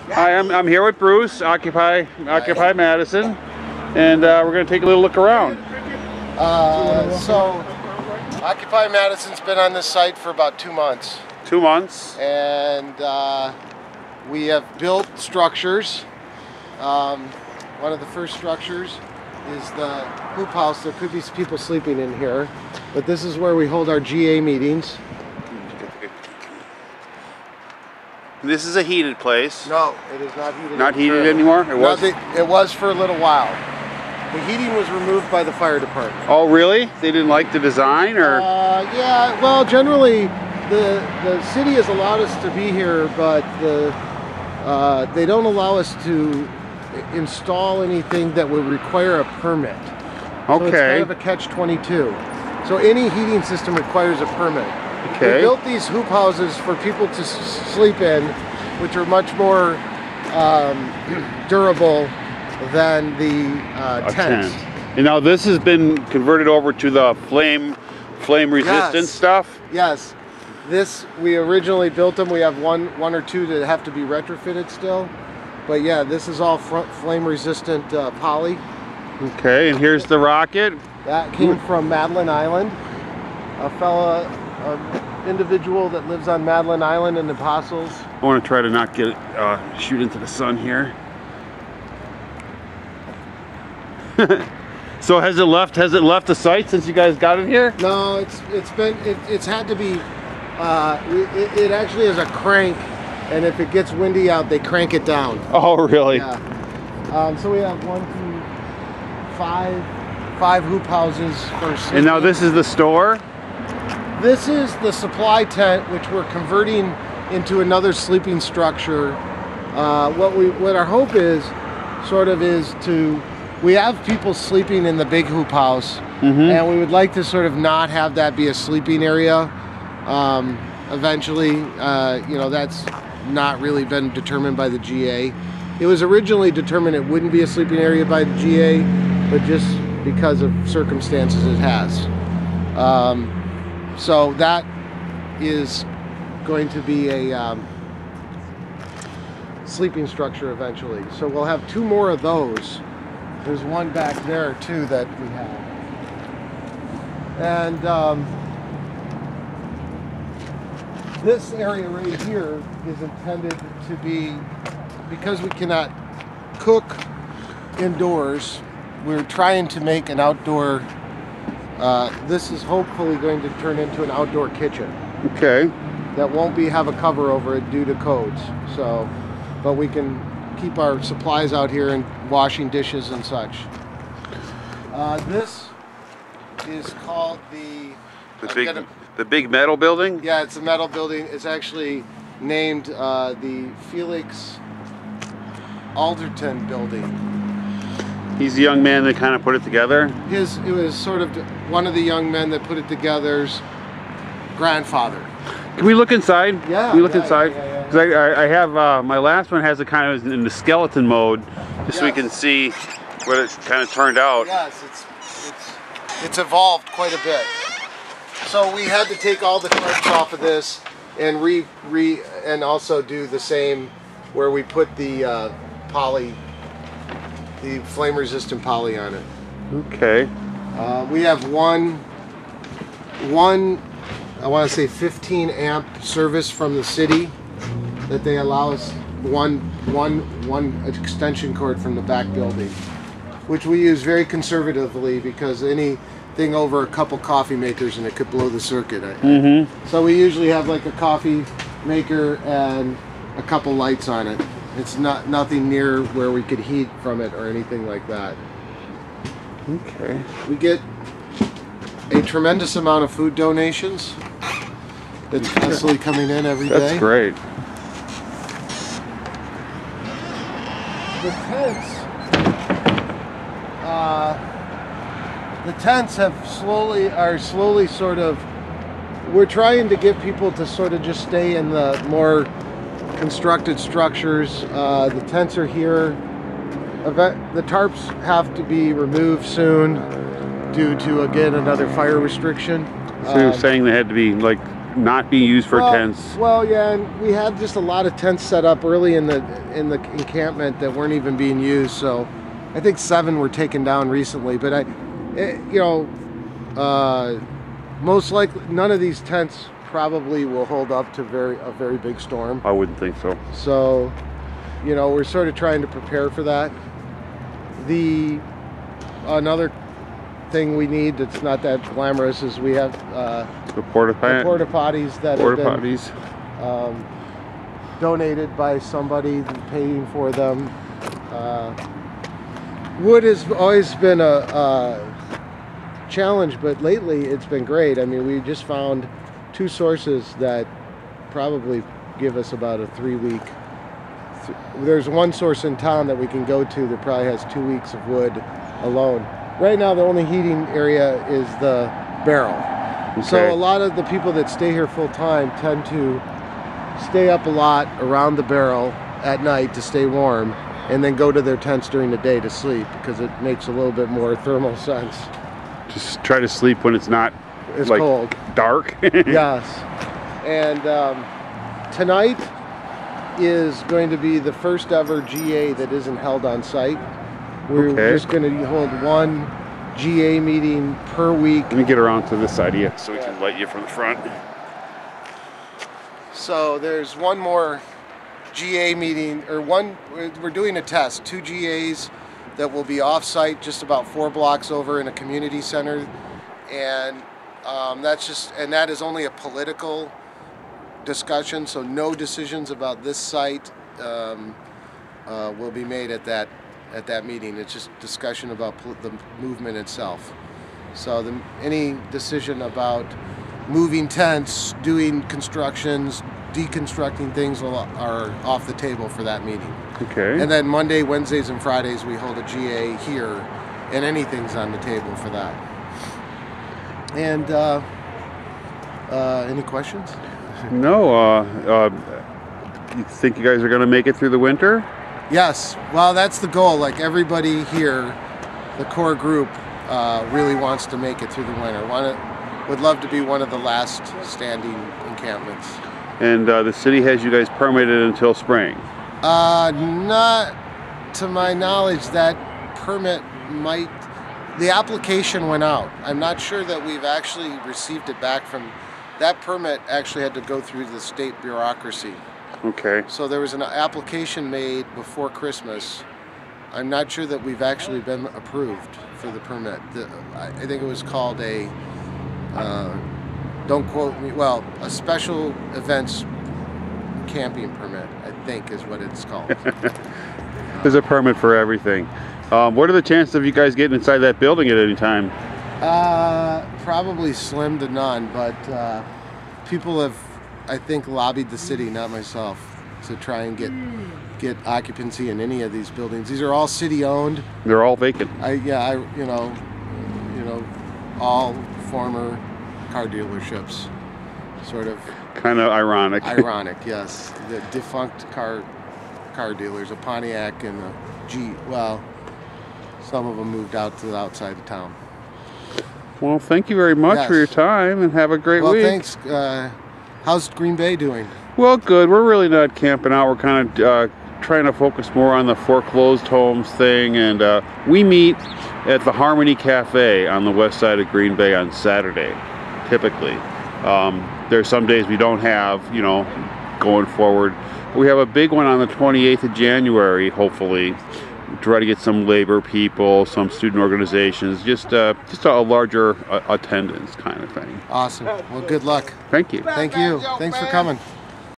Hi, I'm here with Bruce, Occupy Madison, and we're going to take a little look around. So, Occupy Madison's been on this site for about 2 months. 2 months. And we have built structures. One of the first structures is the hoop house. There could be people sleeping in here, but this is where we hold our GA meetings. This is a heated place. No, it is not heated. Not heated anymore? It was? It was for a little while. The heating was removed by the fire department. Oh, really? They didn't like the design, or? Yeah, well, generally, the city has allowed us to be here, but they don't allow us to install anything that would require a permit. Okay. So it's kind of a catch-22. So any heating system requires a permit. Okay. We built these hoop houses for people to sleep in, which are much more durable than the tents. And now this has been converted over to the flame resistant stuff? Yes. This, we originally built them. We have one or two that have to be retrofitted still. But yeah, this is all flame resistant poly. Okay, and here's the rocket. That came from Madeline Island. An individual that lives on Madeline Island in the Apostles. I want to try to not get shoot into the sun here. So has it left the site since you guys got it here? No, it's had to be. It actually is a crank, and if it gets windy out, they crank it down. Oh, really? Yeah. So we have 1, 2, 5 hoop houses for sleeping. And now this is the store? This is the supply tent, which we're converting into another sleeping structure. What our hope is to, we have people sleeping in the big hoop house, and we would like to sort of not have that be a sleeping area. Eventually, you know, that's not really been determined by the GA. It was originally determined it wouldn't be a sleeping area by the GA, but just because of circumstances it has. So that is going to be a sleeping structure eventually. So we'll have 2 more of those. There's one back there too that we have. And this area right here is intended to be, because we cannot cook indoors, we're trying to make an outdoor. This is hopefully going to turn into an outdoor kitchen. Okay. That won't have a cover over it due to codes. So, but we can keep our supplies out here and washing dishes and such. This is called the big metal building? Yeah, it's a metal building. It's actually named the Felix Alderton building. He's the young man that kind of put it together? It was sort of one of the young men that put it together's grandfather. Can we look inside? Yeah. Can we look inside? Because I have, my last one has it kind of in the skeleton mode, just so we can see what it kind of turned out. Yes, it's evolved quite a bit. So we had to take all the parts off of this and and also do the same where we put the the flame resistant poly on it. Okay. We have one I want to say 15 amp service from the city that they allow us one extension cord from the back building, which we use very conservatively because anything over a couple coffee makers and it could blow the circuit. So we usually have like a coffee maker and a couple lights on it. It's nothing near where we could heat from it or anything like that. Okay. We get a tremendous amount of food donations that's constantly coming in every day. That's great. The tents are slowly sort of, we're trying to get people to sort of just stay in the more constructed structures. The tents are here. The tarps have to be removed soon due to, again, another fire restriction. So you're saying they had to be like not being used for tents? Well, yeah, and we had just a lot of tents set up early in the encampment that weren't even being used. So I think 7 were taken down recently. But most likely none of these tents probably will hold up to a very big storm. I wouldn't think so. So, we're sort of trying to prepare for that. Another thing we need that's not that glamorous is we have the porta potties that have been donated by somebody paying for them. Wood has always been a challenge, but lately it's been great. I mean, we just found 2 sources that probably give us about a 3-week. There's one source in town that we can go to that probably has 2 weeks of wood alone. Right now, the only heating area is the barrel. Okay. So a lot of the people that stay here full time tend to stay up a lot around the barrel at night to stay warm, and then go to their tents during the day to sleep because it makes a little bit more thermal sense. Just try to sleep when it's not cold, dark. Yes. And tonight is going to be the first ever GA that isn't held on site. We're just going to hold 1 GA meeting per week. Let me get around to this side of you so we can light you from the front. So there's one more GA meeting, we're doing a test, 2 GAs that will be off-site just about 4 blocks over in a community center. And that is only a political discussion, so no decisions about this site will be made at that meeting. It's just discussion about the movement itself. So any decision about moving tents, doing constructions, deconstructing things are off the table for that meeting. Okay. And then Monday, Wednesdays, and Fridays we hold a GA here, and anything's on the table for that. And any questions? No. You think you guys are going to make it through the winter? Yes. Well, that's the goal. Like everybody here, the core group really wants to make it through the winter. Would love to be one of the last standing encampments. And the city has you guys permitted until spring? Not to my knowledge. That permit the application went out. I'm not sure that we've actually received it back from, that permit actually had to go through the state bureaucracy. Okay. So there was an application made before Christmas. I'm not sure that we've actually been approved for the permit. I think it was called a, don't quote me, well, a special events camping permit, I think is what it's called. There's a permit for everything. What are the chances of you guys getting inside that building at any time? Probably slim to none, but people have, I think, lobbied the city, not myself, to try and get occupancy in any of these buildings. These are all city-owned. They're all vacant. All former car dealerships, sort of. Kind of ironic. Ironic, yes. The defunct car dealers, a Pontiac and a Jeep. Well, some of them moved out to the outside of town. Well, thank you very much for your time, and have a great week. Well, thanks. How's Green Bay doing? Well, good. We're really not camping out. We're kind of trying to focus more on the foreclosed homes thing, and we meet at the Harmony Cafe on the west side of Green Bay on Saturday, typically. There's some days we don't have, going forward. We have a big one on the 28th of January, hopefully. Try to get some labor people, some student organizations, just a larger attendance kind of thing. Awesome. Well, good luck. Thank you. Thank you. Thanks for coming.